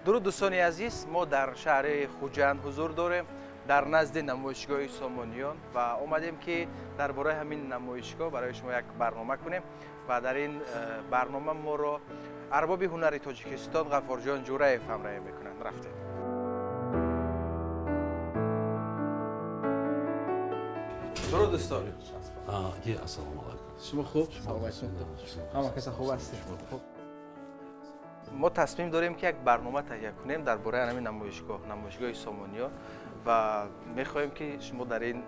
درود دوستان عزیز، ما در شهر خوجند حضور داریم در نزد نمایشگاه سامانیان و اومدیم که درباره همین نمایشگاه برای شما یک برنامه کنیم و در این برنامه ما رو ارباب هنر تاجیکستان غفار جان جورایف همراهی میکنند. رفتیم. درود دوستان. السلام علیکم. شما خوب؟ همه کس خوب هستید؟ ما تصمیم داریم که یک برنامه تهیه کنیم درباره همین نمایشگاه سامانیان و می‌خواهیم که شما در این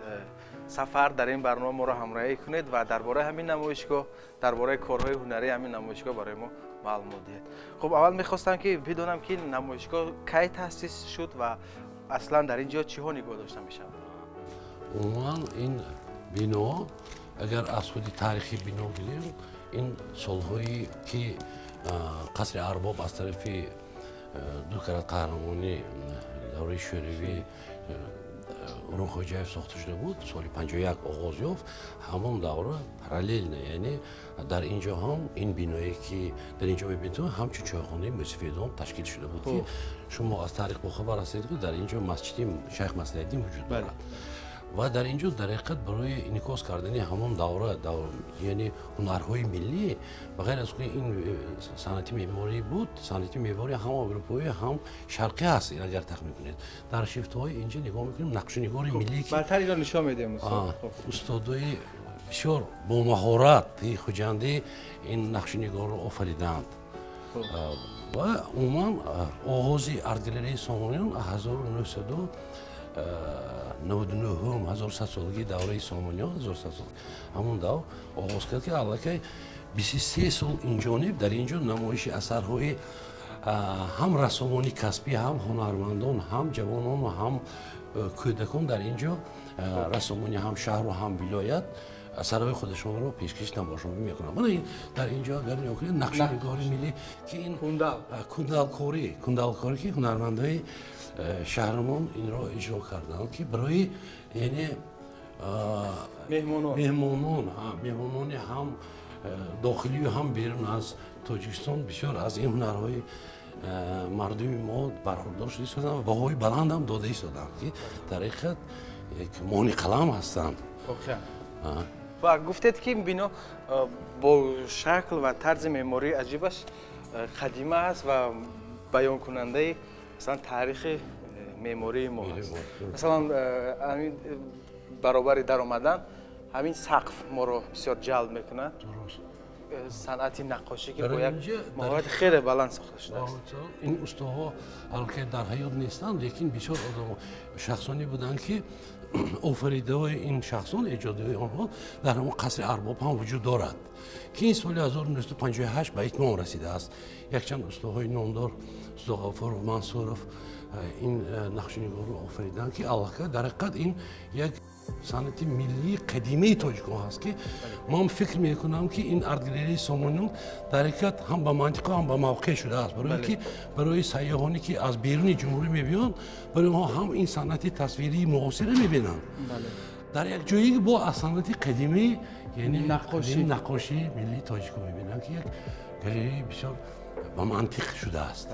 سفر در این برنامه ما را همراهی کنید و درباره همین نمایشگاه، درباره کارهای هنری همین نمایشگاه برای ما معلومات دهید. خب اول می‌خواستم که بدونم که نمایشگاه کی تأسیس شد و اصلا در اینجا چی‌ها نگاه داشته میشن؟ عموما این بنا اگر از خود تاریخی بنا بگیریم این سال‌هایی که قصر ارباب از طرف دوکرات قهرمانی دوره شوروی اورون خوجاєв ساخته شده بود. سال 51 آغاز یافت. همون دوره پارالل نه، یعنی در اینجا هم این بینایی که در اینجا می‌بینید همچون چایخانه موسیفیدان تشکیل شده بود که شما از تاریخ با خبر هستید که در اینجا مسجد شیخ مسعودی وجود دارد و در اینجا در حقیقت برای انعکاس کردن همون دوره یعنی هنرهای ملی بغیر از این صنعتی معماری بود، صنعتی معماری هم اروپایی هم شرقی هست. این اگر تخمین کنید در شیفت‌های اینجا نگاه می‌کنیم نقشه‌نگار ملی که برتر اینا نشون میدیم استادای بسیار با مهارت خوجندی این نقشه‌نگار رو آفریدند و عموما آغاز آرت گالری سامانیان 1999 1100 سالگی دوره سامانیان 1100 سال همون دور آغاز کرد که البته 23 سال اینجانب در اینجا نمایش اثرهای هم رسامانی کسبی هم هنرمندان هم جوانان و هم کودکان در اینجا رسامانی هم شهر و هم ولایت اثرهای خودشون رو پیشکش نمایش میکنن. من در اینجا اگر نگاه کنید نقشه‌نگاری ملی که این کندال کاری که هنرمندای شهرمان این را اجرا کردند که برای یعنی مهمانان هم داخلی و هم بیرون از تاجیکستان بسیار از این هنرهای مردم ما برخوردار شدند و بهای بلند هم داده شدند که در حقیقت یک مانی قلم هستند. و گفتید که این بنا با شکل و طرز معماری عجیبش قدیمی است و بیان کننده مثلا تاریخ معماری ما است. مثلا همین برابر در آمدن همین سقف ما رو بسیار جلب میکنه. صنعت نقاشی که با یک مهارت خیلی بلند ساخته شده است. این استادها البته در حیات نیستند لیکن بسیار آدم شخصانی بودند که آفریده این شخصان ایجاد آنها در همون قصر ارباب هم وجود دارد که این سال 1958 به اتمام رسیده است. یک چند استادهای نامدار استاد غفار و منصورف این نقشه‌نگار رو آفریدند که البته در حقیقت این یک صنعت ملی قدیمی تاجیکستان هست که من فکر میکنم که این آرت گالری سامانیان در حقیقت هم به منطقه هم به موقع شده است برای که برای سیاحانی که از بیرون جمهوری میبینند برای ما هم این صنعت تصویری معاصر میبینند در یک جایی با صنعت قدیمی یعنی نقاشی ملی تاجیکستان میبینند که یک گالری بسیار با منطق شده است.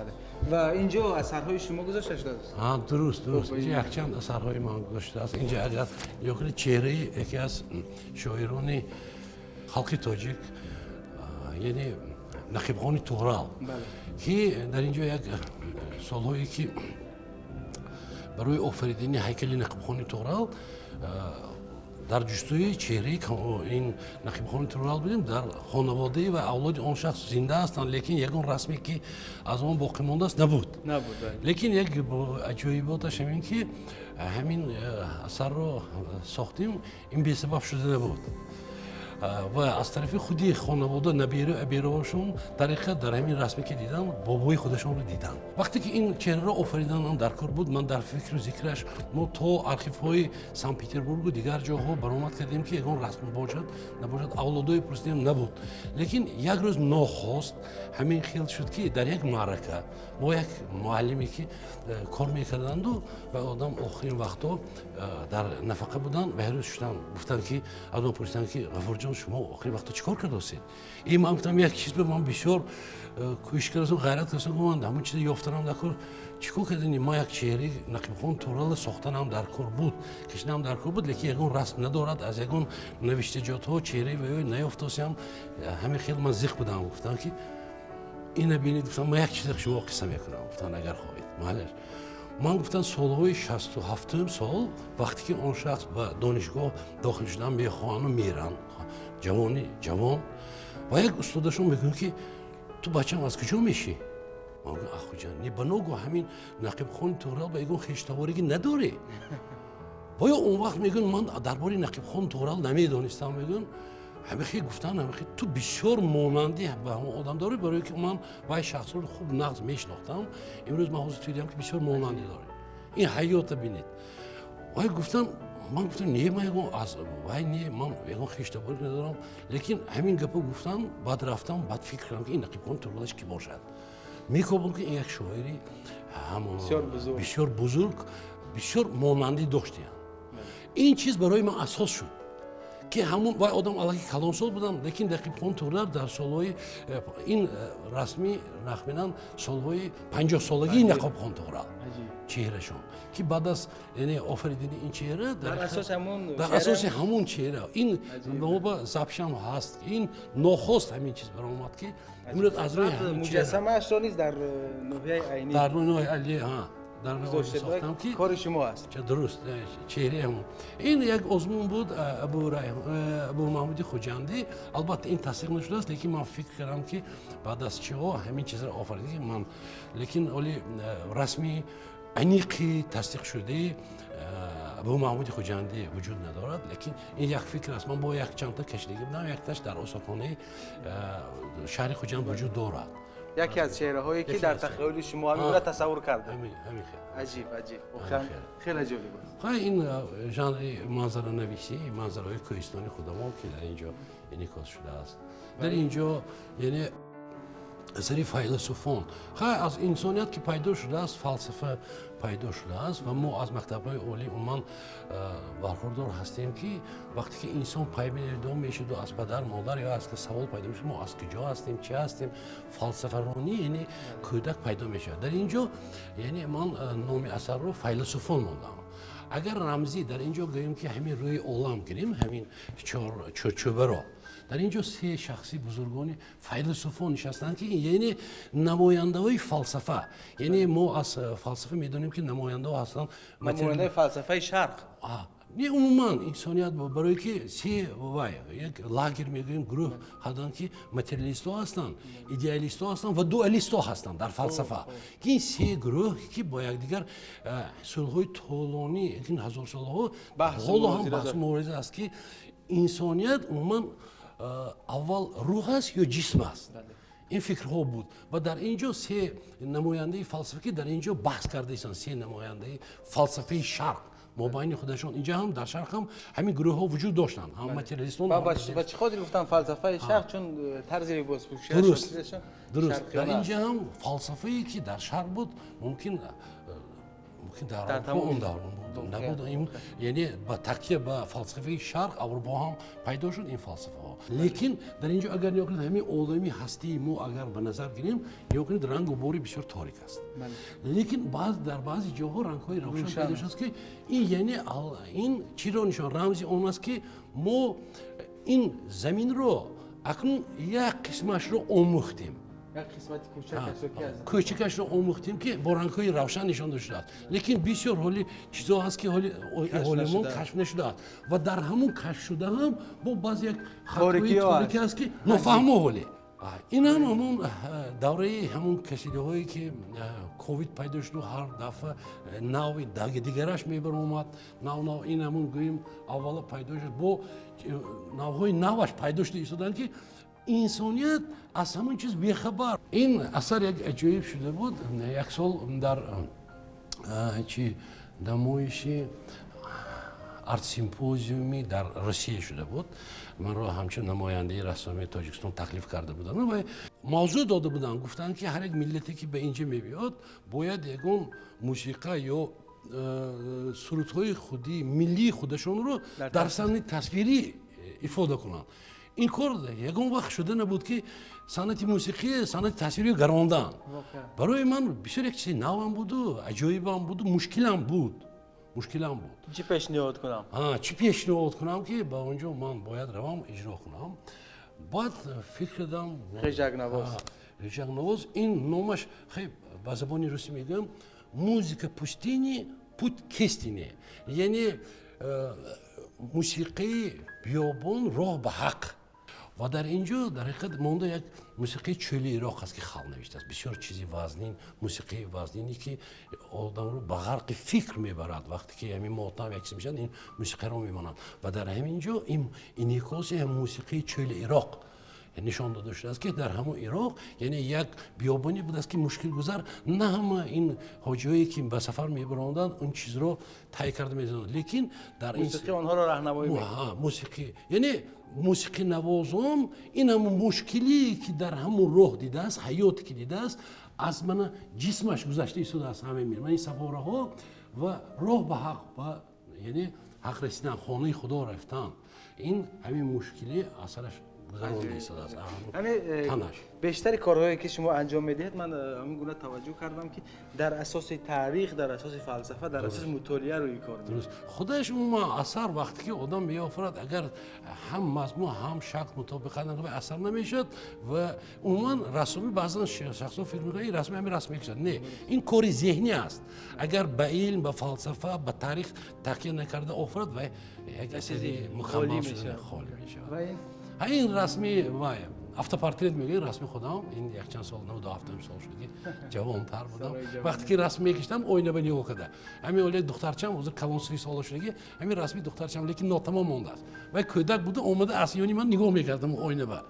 و اینجا اثرهای شما گذاشته شده است؟ درست اینجا یک چند اثرهای من گذاشته است. اینجا اگر نگاه چهره یکی از شاعران خلق تاجیک یعنی نقیبخان تغرل که در اینجا یک سالهایی که برای آفریدن هیکل نقیبخان تغرل در جستجوی چهره این نقیبخان تغرل بودیم. در خانواده و اولاد آن شخص زنده هستند لیکن یگان رسمی که از آن باقی مانده است نبود. لیکن یک عجایباتش همین که همین اثر رو ساختیم این بی سبب شده نبود و از طرف خودی خانواده نبیره ابیرهاشون در حقیقت در همین رسمی که دیدن بابای خودشون رو دیدن. وقتی که این چهره رو آفریدن هم در کار بود من در فکر و ذکرش ما تا آرخیف های سن پتربورگ و دیگر جاها برآمد کردیم که یگان رسم باشد نباشد اولادای پرسیدیم نبود لیکن یک روز ناخواست همین خیال شد که در یک معرکه با یک معلمی که کار میکردند و آدم آخرین وقتا در نفقه بودن و هر روز شدن گفتن که آدم پرسیدن که غفار جان میگن شما آخری وقتا چیکار کردید؟ این من گفتم یک چیز به من بسیار کوشش کردم غیرت کردم که من همون چیز یافتم در کار چیکار کردین ما یک چهره نقیب خان تورال ساختن هم در کار بود کشیدن هم در کار بود لیکن یگون رسم ندارد از یگون نوشتجات ها چهره و نیافتم همین خیلی من زیخ بودم گفتم که این ببینید گفتم ما یک چیز شما قصه میکنم گفتن اگر خواهید معلش من گفتن سالهای 67 سال وقتی که اون شخص به دانشگاه داخل شدن به خانه میرن جوان و یک استادشون میگن که تو بچه‌م از کجا میشی؟ من گفتم اخو جان نی بنوگو همین نقیب خان تورال به ایگون خشتاواری نداره و یا اون وقت میگن من درباره نقیب خان تورال نمیدونستم میگن همه خیلی گفتن همه خیلی تو بسیار مانندی به همون آدم داره برای که من وای شخص رو خوب نقض میشناختم امروز من حضور دیدم که بسیار مانندی داره این حیات ببینید وای گفتم من گفتم نه من یگون از وای نه من یگون خشتاواری ندارم لیکن همین گپو گفتم بعد رفتم بعد فکر کردم که این نقیب خان تورالش کی باشد میگم که این یک شاعری همون بسیار بزرگ بسیار مانندی داشتیم این چیز برای من اساس شد که همون وای آدم علاقه کلانسال بودم لیکن نقیب خان تورال در سالهای این رسمی نخمینن سالهای 50 سالگی نقیب خان تورال چهرهشون که بعد از یعنی آفریدن این چهره در اساس همون چهره این نوبا زبشم هست این نخست همین چیز برآمد که امروز از روی مجسمه اش نیست در نوحه عینی در نوحه عینی ها در نوع ساختم که کار شما است درست چهره همون این یک آزمون بود ابو محمود خوجندی البته این تصدیق نشده است لیکن من فکر کردم که بعد از چه همین چیز را آفریدی من لیکن ولی رسمی عمیقی تصدیق شده ابو محمود خوجندی وجود ندارد لیکن این یک فکر است من با یک چند تا کشیدگی بودم یک تاش در استخوانه شهر خوجند وجود دارد یکی از چهره هایی که در تخیل شما همین را تصور کرده همین عجیب خیلی جالب است این ژانر منظره نویسی منظره های کوهستانی خودمان که در اینجا انعکاس شده است در اینجا یعنی اثری فیلسوفان از انسانیت که پیدا شده است فلسفه پیدا شده است و ما از مکتب‌های عالی عموما برخوردار هستیم که وقتی که انسان پیدا میشه و از پدر مادر یا از که سوال پیدا میشه ما از کجا هستیم چه هستیم فلسفه رانی یعنی کودک پیدا میشه در اینجا یعنی من نام اثر رو فیلسوفان موندم اگر رمزی در اینجا گوییم که همین روی عالم گیریم همین چوبه رو در اینجا سه شخصی بزرگانی فیلسوفان نشستند که یعنی نماینده های فلسفه یعنی ما از فلسفه میدونیم که نماینده ها هستند نماینده فلسفه شرق نه عموما انسانیت برای که سه وای یک لاگر میگیم گروه هستند که ماتریالیست ها هستند ایدئالیست ها هستند و دوالیست ها هستند در فلسفه که این سه گروه که با یکدیگر سالهای طولانی این هزار سالها بحث مبارزه است که انسانیت عموما اول روح است یا جسم است این فکرها بود و در اینجا سه نماینده فلسفه که در اینجا بحث کرده ایستند سه نماینده فلسفه شرق مابین خودشون اینجا هم در شرق هم همین گروه ها وجود داشتن هم ماتریالیستان و چه خاطر گفتن فلسفه شرق چون طرز لباس پوشیدن درست در اینجا هم فلسفه ای که در شرق بود ممکن در اروپا اون دارم بود نبود یعنی با تکیه به فلسفه شرق اروپا هم پیدا شد این فلسفه ها لیکن در اینجا اگر نگاه کنید همین عالمی هستی ما اگر به نظر گیریم نگاه کنید رنگ و بوری بسیار تاریک است لیکن در بعضی جاها رنگ های روشن پیدا شد که این یعنی این چی رو نشان رمزی اون است که ما این زمین رو اکنون یک قسمش رو آموختیم یک قسمت کوچکش رو آموختیم که با رنگ‌های روشن نشان داده است لیکن بسیار حالی چیزا هست که حالیمون کشف نشده است و در همون کشف شده هم با بعضی یک خطای تاریکی است که نفهمه حالی این هم همون دوره همون کشیده هایی که کووید پیدا شد و هر دفعه نوی دیگرش میبر اومد نو این همون گوییم اول پیدا شد با نوهای نوش پیدا شده ایستادن که انسانیت از همون چیز بیخبر این اثر یک عجایب شده بود یک سال در نمایشی آرت سیمپوزیومی در روسیه شده بود من رو همچون نماینده رسانه تاجیکستان تکلیف کرده بودن و موضوع داده بودن گفتن که هر یک ملتی که به اینجا میبیاد باید یکون موسیقی یا سرودهای خودی ملی خودشون رو در صحنه تصویری ifade کنن این کار یگان وقت شده نبود که صنعت موسیقی صنعت تصویری گراندن برای من بسیار یک چیز نوام بود و عجایبم بود و مشکلم بود چی پیشنهاد کنم چی پیشنهاد کنم که با اونجا من باید روام اجرا کنم بعد فکر کردم خیجک نواز این نامش خیلی با زبان روسی میگم موزیک پوستینی پوت کستینی یعنی موسیقی بیابان راه به حق و در اینجا در حقیقت مونده یک موسیقی چولی عراق است که خلق نوشته است بسیار چیزی وزنین موسیقی وزنینی که آدم رو به غرق فکر میبرد وقتی که همین ماتم یکسی میشن این موسیقی رو میمانند و در همینجا این انعکاس هم موسیقی چولی عراق نشان داده شده است که در همون عراق یعنی یک بیابانی بود است که مشکل گذر نه همه این حاجیایی که به سفر میبراندن اون چیز رو طی کرده میدونن لیکن در این موسیقی آنها رو راهنمایی موسیقی یعنی موسیقی نوازان این همون مشکلی که در همون راه دیده است حیاتی که دیده است از من جسمش گذشته ایستاده است همه میرم این سفاره ها و راه به حق و یعنی حق رسیدن خانه خدا رفتن این همین مشکلی اثرش بیشتر کارهایی که شما انجام میدهید من همین گونه توجه کردم که در اساس تاریخ در اساس فلسفه در اساس مطالعه روی کار درست خودش اون اثر وقتی که آدم میآفرد اگر هم مضمون هم شکل مطابقت نکنه اثر نمیشد و عموما رسمی بعضا شخصا فکر میکنه این رسمی همین رسمی شد نه این کاری ذهنی است اگر به علم به فلسفه به تاریخ تکیه نکرده آفرد و یک چیزی مکمل شده خالی میشه این رسمی وای автопортрет میگه رسمی خودم این یک چند سال 97 سال شد جوان‌تر بودم وقتی که رسم میکشیدم آینه به نگاه کرده همین اولی دخترچم حضور کلان 30 سال شده همین رسمی دخترچم لیکن ناتمام مونده است و کودک بوده اومده اسیانی من نگاه میکردم آینه به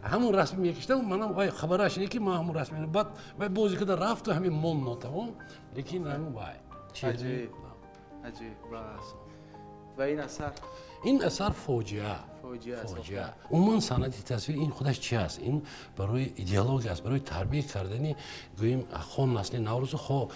همون رسمی میکشیدم منم وای خبرش اینه که ما همون رسمی بعد و بازی که رفت و همین مون ناتمام لیکن همون وای عجیب و این اثر فاجعه عموما صنعت تصویر این خودش چی است این برای ایدئولوژی است برای تربیت کردن گوییم خون نسل نوروز خو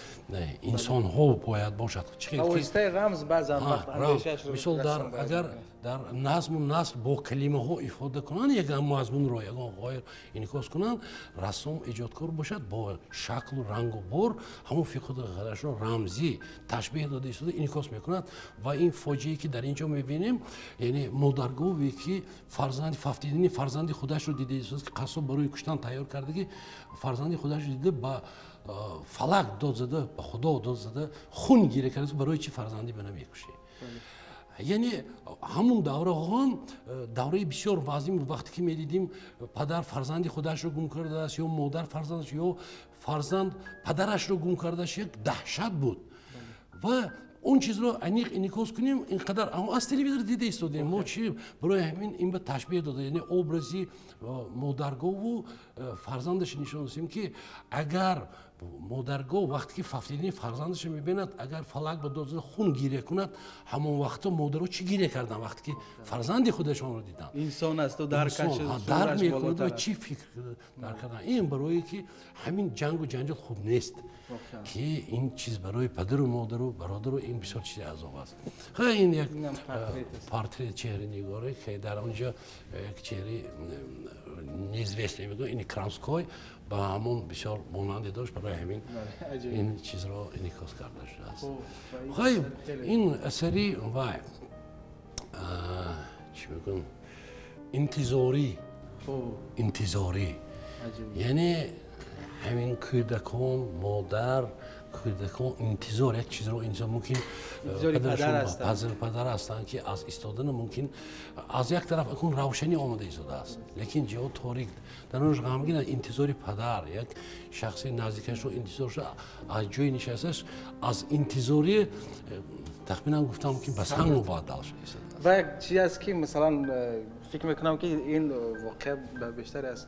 انسان ها باید باشد چه واسطه رمز بعضا وقت اندیشش رو مثلا در اگر در نظم و نثر با کلمه ها ifade کنن یک مضمون رو یک غیر انعکاس کنن رسام ایجادکار باشد با شکل و رنگ و بر همون فکر خودش رو رمزی تشبیه داده است انعکاس میکند و این فاجعه‌ای که در اینجا میبینیم یعنی مادرگاوی که فرزند ففتیدنی فرزند خودش رو دیده است که قصاب برای کشتن تیار کرده که فرزند خودش رو دیده با فلک داد زده با خدا داد زده خون گیره کرده برای چی فرزندی بنمیکشه یعنی همون دوره هم دوره بسیار وزین بود وقتی که میدیدیم پدر فرزند خودش رو گم کرده است یا مادر فرزندش یا فرزند پدرش رو گم کرده است یک دهشت بود و اون چیز رو انعکاس کنیم اینقدر اما از تلویزیون دیده ایستادیم ما چی برای همین این به تشبیه داده یعنی ابرزی مادرگاه و فرزندش نشون دادیم که اگر مادرگاه وقتی که ففتیدنی فرزندش میبیند اگر فلک به دوز خون گیره کند همون وقت مادرها چی گیره کردن وقتی که فرزند خودشان رو دیدن انسان است و در میکنند و چی فکر در کردن این برای که همین جنگ و جنجال خوب نیست که این چیز برای پدر و مادر و برادر و این بسیار چیز عذاب است خیلی این یک پورتری چهره نگاره که در آنجا یک چهره نیزویست نمیدون این کرانسکوی با همون بسیار مانندی داشت برای همین این چیز را انعکاس کرده شده است خیلی این اثری وای چی میگن انتظاری یعنی همین کودکان مادر کودکان انتظار یک چیز رو انسان ممکن پدر هستند که از ایستادن ممکن از یک طرف اون روشنی آمده ایستاده است لیکن جا تاریک در اونش غمگین انتظار پدر یک شخصی نزدیکش رو انتظار شده از جای نشستش از انتظاری تقریبا گفتم که بس هم مبادل شده و یک چیز است که مثلا فکر میکنم که این واقع بیشتر از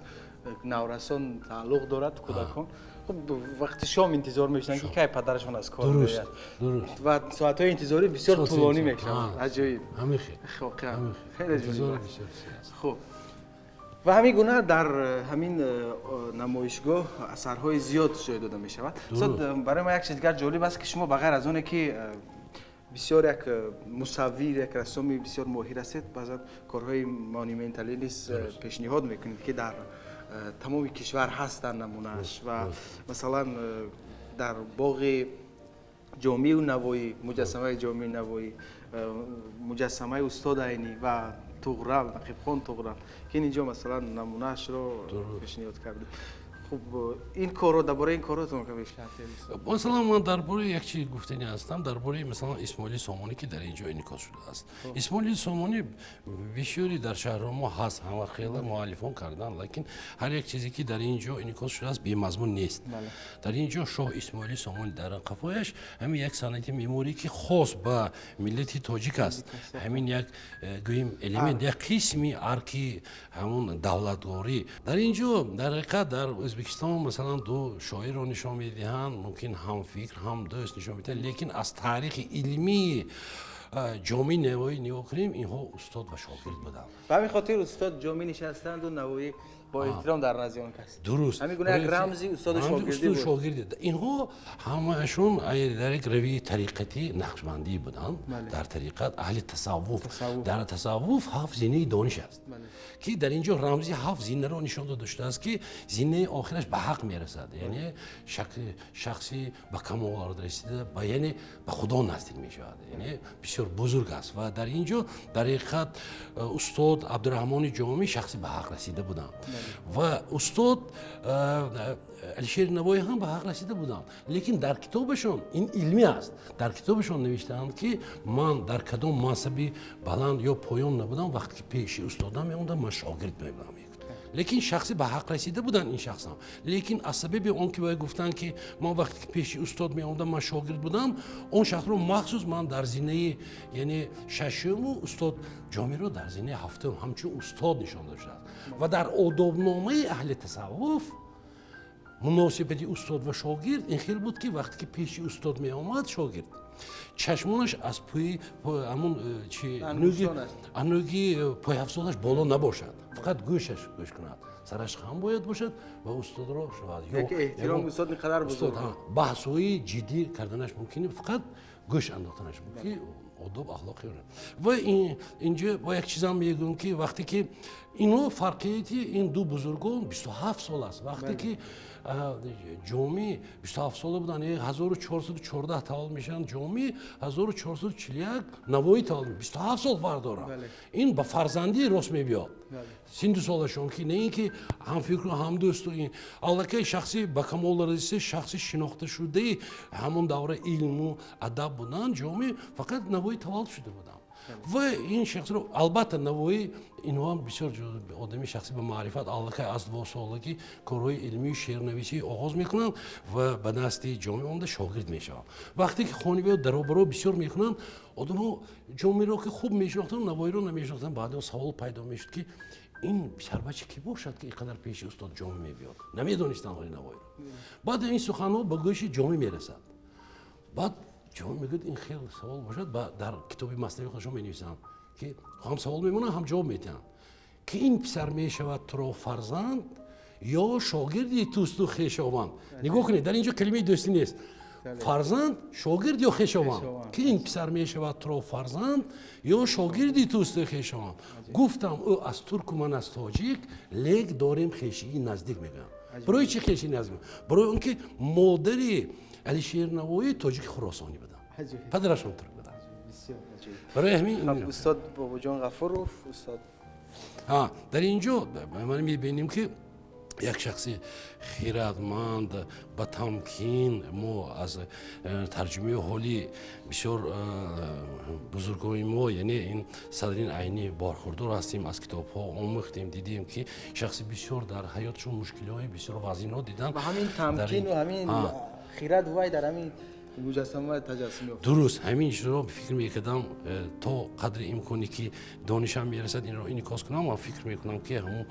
نورسان تعلق دارد کودکان خب وقتی شام انتظار میشن که کی پدرشون از کار درست و ساعت‌های انتظاری بسیار طولانی میشن عجیب خیلی عجیب خب و همین گونه در همین نمایشگاه اثرهای زیاد جای داده می شود برای ما یک چیز دیگر جالب است که شما بغیر از اونه که بسیار یک مصور، یک رسامی بسیار ماهر است. بعضا کارهای مانیمنتالی نیز پیشنهاد میکنید که در تمام کشور هست در نمونهش و مثلا در باغ جامعه نوایی، مجسمه جامعه نوایی، مجسمه استاد عینی و طغرل، نقیب خان طغرل که اینجا مثلا نمونهش رو پیشنهاد کرده. خب این کارو درباره این کاراتون که بیشتر مثلا من درباره یک چیز گفتنی هستم، درباره مثلا اسماعیل سامانی که در اینجا انعکاس شده است. اسماعیل سامانی بسیاری در شهر ما هست، همه خیلی مؤلفان کردن، لیکن هر یک چیزی که در اینجا انعکاس شده است بی مضمون نیست. در اینجا شاه اسماعیل سامانی در قفایش همین یک صنعت معماری که خاص به ملت تاجیک است، همین یک گویم الیمنت، یک قسمی ارکی همون دولتواری در اینجا در حقیقت در ازبکستان مثلا دو شاعر رو نشان میدهند، ممکن هم فکر هم دوست نشان میدهند، لیکن از تاریخ علمی جامعه نوایی نگاه کنیم اینها استاد و شاگرد بودند. به همین خاطر استاد جامعه نشستند و نوایی با احترام در نزد آن کس. درست. همین گونه یک رمزی استاد شاگردی بود. اینها همشون در یک روی طریقتی نقشبندی بودند. در طریقت اهل تصوف. در تصوف هفت زینه دانش است. که در اینجا رمزی هفت زینه رو نشان داشته است که زینه آخرش به حق میرسد، یعنی شخصی به کمال رسیده و یعنی به خدا نزدیک می شود، یعنی بسیار بزرگ است و در اینجا در حقیقت استاد عبدالرحمن جامی شخصی به حق رسیده بودند و استاد علیشیر نوایی هم به حق رسیده بودند، لیکن در کتابشون این علمی است، در کتابشون نوشتند که من در کدام منصبی بلند یا پایان نبودم، وقتی که پیش استادم میوندم من شاگرد میبودم. لیکن شخصی به حق رسیده بودن این شخص هم، لیکن از سبب اون که باید گفتن که من وقتی که پیش استاد می آمدم من شاگرد بودم، اون شخص رو مخصوص من در زینه یعنی ششم و استاد جامی رو در زینه هفتم همچون استاد نشان داشته و در آدابنامه اهل تصوف مناسبت استاد و شاگرد این خیلی بود که وقتی که پیش استاد می آمد شاگرد چشمانش از پای همون چی انوگی پای افزودش بالا نباشد، فقط گوشش گوش کند، سرش خم باید باشد و استاد را شود. یک احترام استاد می‌قدر بزرگ. بحث‌های جدی کردنش ممکنه، فقط گوش انداختنش ممکنه. آداب اخلاقی و اینجا با یک چیز هم میگم که وقتی که اینو فرقیتی این دو بزرگان 27 سال است، وقتی که جامی 27 ساله بودن 1414 تولد میشن، جامی 1441 نوایی تولد 27 سال فرق داره. این با فرزندی راست میبیاد. سن سالشون که نه اینکه هم فکر و هم دوست و این الکی شخصی با کمال رسیده، شخصی شناخته شده همون دوره علم و ادب بودن، جامی فقط نوایی تولد شده بودن و این شخص رو البته نوایی اینها بسیار آدمی شخصی به معرفت الکی از 2 سالگی کارهای علمی شعرنویسی آغاز میکنن و به دست جامی اونده شاگرد میشن. وقتی که خانواده درآبرو بسیار میکنن، آدم‌ها جامی رو که خوب میشناختن نوایی رو نمیشناختن. بعد سوال پیدا میشد که این پسر بچه کی باشد که اینقدر پیش استاد جامی میبیاد، نمیدونستن های نوایی رو. بعد این سخن‌ها به گوش جامی میرسد. بعد جامی میگه این خیلی سوال باشد، در کتابی مصنوی خودشون می‌نویسن که هم سوال میمونه هم جواب میدن که این پسر میشود تو را فرزند یا شاگردی توست و خویشاوند. نگاه کنید در اینجا کلمه دوستی نیست، فرزند شاگرد یا خویشاوند، که این پسر میشود تو را فرزند یا شاگردی توست و خویشاوند. گفتم او از ترک و من از تاجیک، لیک داریم خویشی نزدیک میگم. برای چی خویشی نزدیک؟ برای اونکه مادری علیشیر نوایی تاجیک خراسانی بودن، پدرشون ترک بودن. برای همین استاد بابا جان غفوروف استاد در اینجا من میبینیم که یک شخصی خیرتمند با تمکین ما از ترجمه حالی بسیار بزرگوی ما، یعنی این صدرین عینی برخوردار هستیم، از کتاب ها آموختیم، دیدیم که شخصی بسیار در حیاتشون مشکل‌های بسیار وزینات دیدن و همین تمکین و همین خیرت وای در همین مجسمه تجسم یافت. درست همین رو فکر میکردم تا قدر امکانی که دانشم میرسد این رو انعکاس کنم و فکر میکنم که همون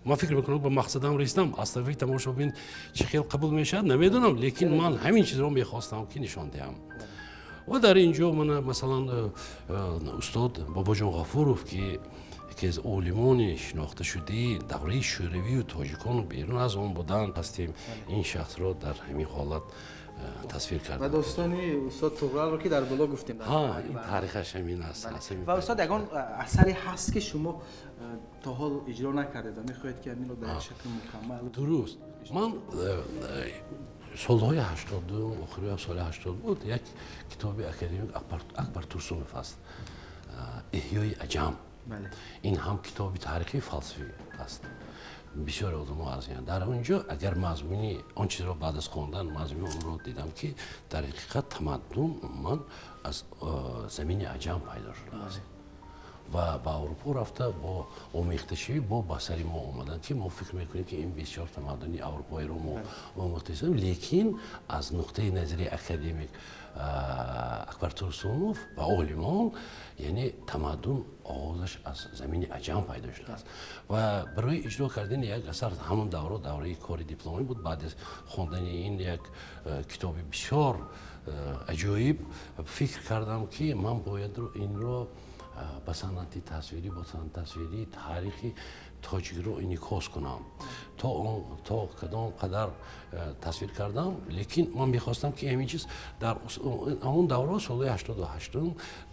من فکر میکنم به مقصدم رسیدم. اصلا تماشا ببین چه خیلی قبول میشد نمیدونم، لیکن من همین چیز رو میخواستم که نشان دهم. و در اینجا من مثلا استاد بابا جان غفوروف که یکی از اولیمون شناخته شده دوره شوروی و تاجیکان بیرون از اون بودن هستیم. این شخص رو در همین حالت تصویر کردم. و داستانی استاد طغرل رو که در بالا گفتیم. ها این تاریخش همین است. و استاد یگان اثری هست که شما تا حال اجرا نکردید و میخواهید که همین رو در شکل مکمل. درست. من سالهای 82 آخر سال 80 بود یک کتاب اکادمیک اکبر تورسونوف است. احیای عجم. بله. این هم کتابی تاریخی فلسفی است. بسیار آدم‌ها ارزیدند. در اونجا اگر مضمونی آن چیز را بعد از خواندن مضمون اون رو دیدم که در حقیقت تمدن من از زمین عجم پیدا شده است و با اروپا رفته با آمیخته شوی با بصری ما اومدن که ما فکر میکنیم که این بسیار تمدنی اروپایی رو ما آموخته هستیم، لیکن از نقطه نظری اکادمیک اکبر تورسونوف و اولیمان یعنی تمدن آغازش از زمین عجم پیدا شده است و برای اجرا کردن یک اثر همون دوره کار دیپلمی بود. بعد از خواندن این یک کتاب بسیار عجایب فکر کردم که من باید این رو با صنعت تصویری با صنعت تصویری تاریخی تاجیک رو انعکاس کنم تا کدام قدر تصویر کردم. لیکن من میخواستم که همین چیز در اون دوره سال 88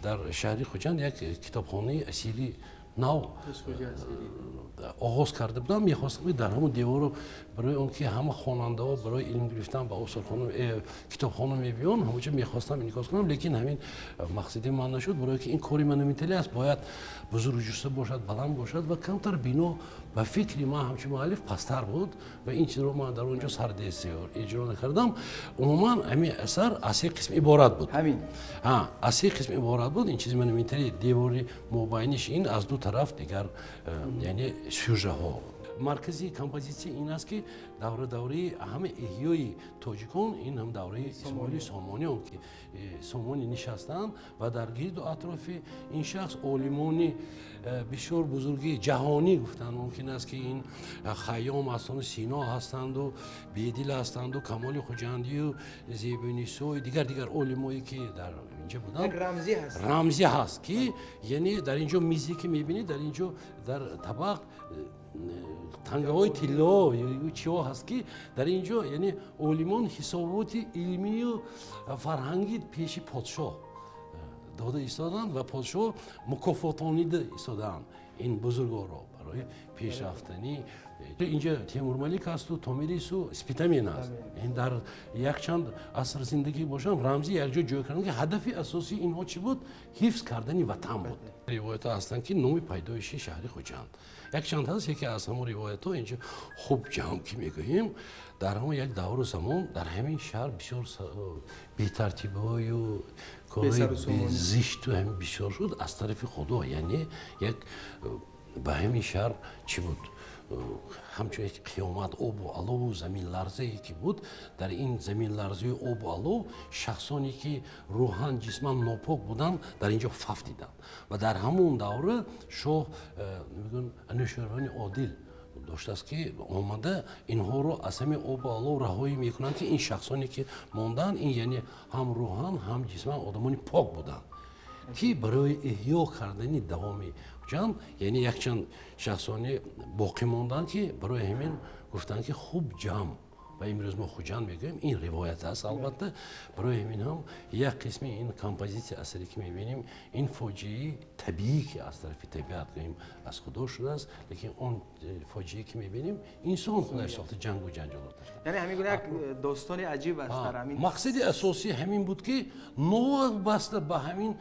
در شهر خوجند یک کتابخانه اصیلی نو آغاز کرده بودم. میخواستم در همون دیوار رو برای اون که همه خواننده ها برای علم گرفتن با استادخانه کتابخانه میبیان همونجا میخواستم انعکاس کنم، لیکن همین مقصدی من نشد. برای که این کاری مونومنتالی است باید بزرگ جسته باشد، بلند باشد و کمتر بنا و فکری ما همچون مؤلف پستر بود و این چیز رو من در اونجا سردستی اجرا نکردم. عموما همین اثر از سه قسم عبارت بود. همین از سه قسم عبارت بود. این چیز مونومنتالی دیواری مابینش این از دو طرف دیگر یعنی سوژه ها. مرکزی کمپوزیسی این است که دوره همه احیای تاجیکان این هم دوره اسماعیل سامانیان که سامانی نشستند و در گرد و اطراف این شخص عالمانی بسیار بزرگی جهانی گفتند. ممکن است که این خیام هستند و سینا هستند و بیدل هستند و کمال خوجندی و زیبانی سوی دیگر عالمایی که در اینجا بودند. رمزی هست که یعنی در اینجا میزی که میبینید در اینجا در طبق تنگه‌های طلا یا چیا هست که در اینجا یعنی اولیمان حسابات علمی و فرهنگی پیش پادشاه داده ایستادند و پادشاه مکافاتانیده ایستادند این بزرگا را برای پیشرفتنی. اینجا تیمور ملیک است و تومیریس و اسپیتامین است. این در یک چند عصر زندگی باشن رمزی یک جا کردن که هدف اساسی اینها چی بود؟ حفظ کردن وطن بود. روایت ها هستند که نام پیدایشی شهر خوجند یک چند هست. یکی از همون روایت ها اینجا خوب جمع که میگوییم در همون یک دور و زمان در همین شهر بسیار بی‌ترتیبی های و کارهای زشت و همین بسیار شد از طرف خدا. یعنی یک به همین شهر چی بود؟ همچون یک قیامت آب و آلو و زمین لرزه ای که بود. در این زمین لرزه آب و آلو شخصانی که روحان جسمان ناپاک بودند در اینجا فف دیدند و در همون دوره شاه میگن انوشیروان عادل داشته است که آمده اینها رو از همین آب و آلو رهایی میکنند که این شخصانی که ماندن این یعنی هم روحان هم جسمان آدمانی پاک بودند که برای احیا کردن دوامی جان یعنی یک چند شخصانی باقی ماندن که برای همین گفتن که خوب جمع و امروز ما خوجند میگیم. این روایت است. البته برای همین هم یک قسمی این کمپوزیسی اثری که میبینیم این فاجعه طبیعی که از طرف طبیعت گوییم از خدا شده است، لیکن اون فاجعه که میبینیم انسان خودش ساخته جنگ و جنجال داشته. یعنی همین گونه یک داستان عجیب است در همین. مقصد اساسی همین بود که نوابسته به همین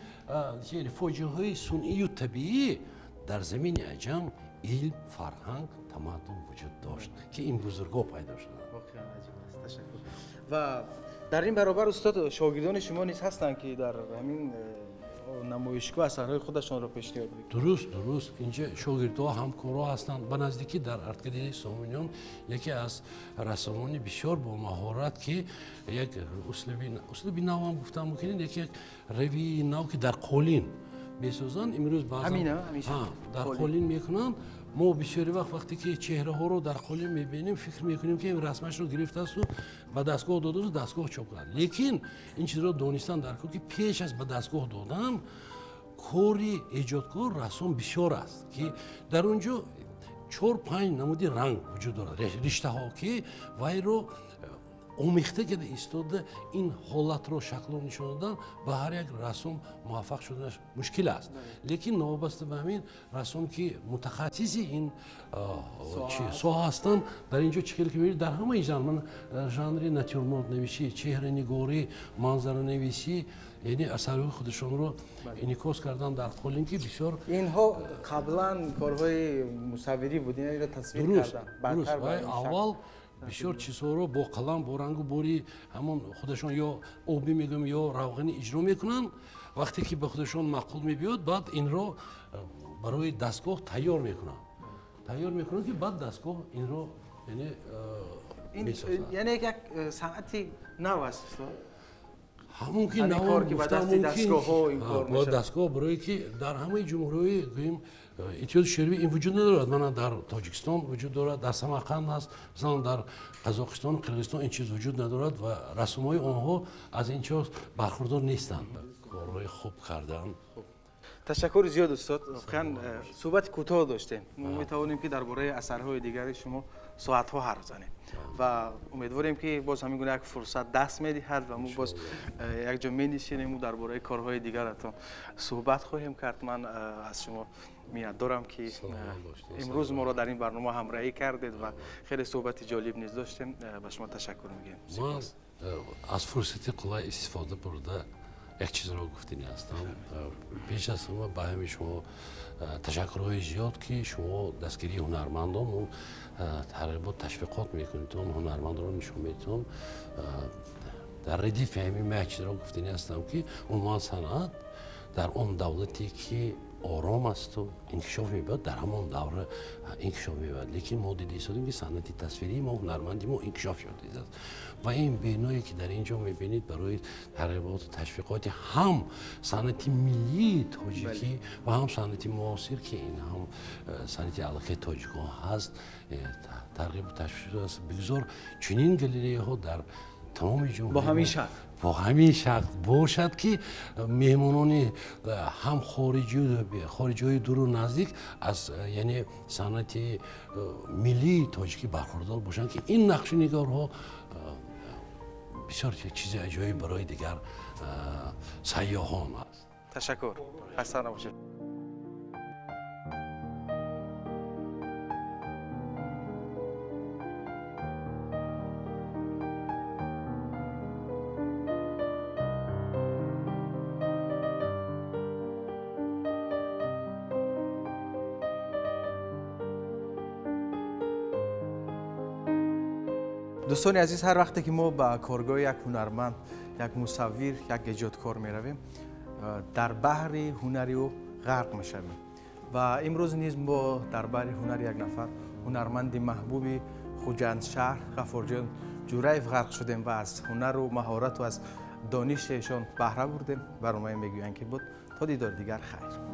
فاجعه های صنعی و طبیعی در زمین عجم علم، فرهنگ، تمدن وجود داشت که این بزرگا پیدا شدند. واقعا عجیب است. تشکر. و در این برابر استاد شاگردان شما نیز هستند که در همین نمایشگاه اثرهای خودشان را پیشنهاد می‌کنند. درست اینجا شاگردها همکارا هستند. به نزدیکی در ارتگالی سامانیان یکی از رسامانی بسیار با مهارت که یک اسلوبی نو هم گفتم می‌کنید یک روی نو که در قالین میسازن امروز بعضی در قالین میکنن. ما بسیاری وقتی که چهره ها رو در قالین میبینیم فکر میکنیم که این رسمش رو گرفته است و به دستگاه داده و دستگاه چاپ کرد، لیکن این چیز رو دانستن در که پیش از به دستگاه دادن کاری ایجادکار رسم بسیار است که در اونجا 4-5 نمودی رنگ وجود دارد رشته ها که وای رو اومیخته که ایستاده این حالت رو شکل و نشان دادن به هر یک رسم موفق شدنش مشکل است لیکن وابسته به همین رسم که متخصص این سوها هستن در اینجا چیکار که می‌بینید در همه ژانر ژانر ناتورمورت نویسی چهره نگاری منظره نویسی یعنی اثرهای خودشون رو انعکاس کردن در کل اینکه بسیار اینها قبلا کارهای مصوری بود اینا رو تصویر کردن درست اول بسیار چیزها رو با قلم با رنگ و بوری همون خودشون یا آبی میگم یا روغنی اجرا میکنن وقتی که به خودشون معقول میبیاد بعد این رو برای دستگاه تیار میکنن که بعد دستگاه این رو یعنی یک صنعتی نو است همون که کار که با دستگاه ها این کار میشه با دستگاه برای که در همه جمهوری گوییم اتحاد شوروی این وجود ندارد من در تاجیکستان وجود دارد در سمرقند هست مثلا در قزاقستان قرقیزستان این چیز وجود ندارد و رسوم های آنها از این چیز برخوردار نیستند کارهای خوب کردن تشکر زیاد استاد واقعا صحبت کوتاه داشتیم میتوانیم که درباره اثرهای دیگر شما ساعت ها حرف زنیم و امیدواریم که باز همین گونه یک فرصت دست میدهد و ما باز یک جا می‌نشینیم و درباره کارهای دیگرتون صحبت خواهیم کرد من از شما می‌دارم که امروز ما را در این برنامه همراهی کردید و خیلی صحبت جالب نیز داشتیم به شما تشکر میگیم من از فرصت قلای استفاده برده یک چیز رو گفتنی هستم پیش از همه به همه شما تشکرهای زیاد که شما دستگیری هنرمندان و ترغیبات تشویقات میکنید اون هنرمندان رو نشون میدید در ردیف همین یک چیز رو گفتنی هستم که عنوان صنعت در اون دولتی که آرام است و انکشاف می‌یابد در همان دوره انکشاف می‌یابد لیکن ما دیده ایستادیم که صنعت تصویری ما هنرمندی ما انکشاف یافته است و این بینایی که در اینجا می‌بینید برای ترغیبات و تشویقات هم صنعت ملی تاجیکی و هم صنعت معاصر که این هم صنعت علاقه تاجیک‌ها هست ترغیب و تشویق است بگذار چنین گالری‌ها در تمام جمهوری با همین شکل باشد که مهمانان هم خارجی های دور و نزدیک از یعنی صنعت ملی تاجیکی برخوردار باشند که این نقش نگارها بسیار چیز عجایب برای دیگر سیاحان است. تشکر. خسته نباشید. دوستان عزیز هر وقتی که ما به کارگاه یک هنرمند یک مصور یک ایجادکار می رویم در بحر هنری و غرق می شویم و امروز نیز ما در بحر هنر یک نفر هنرمند محبوب خوجندشهر غفور جان جوریف غرق شدیم و از هنر و مهارت و از دانششان بهره بردیم برنامه میگویند که بود تا دیدار دیگر خیر.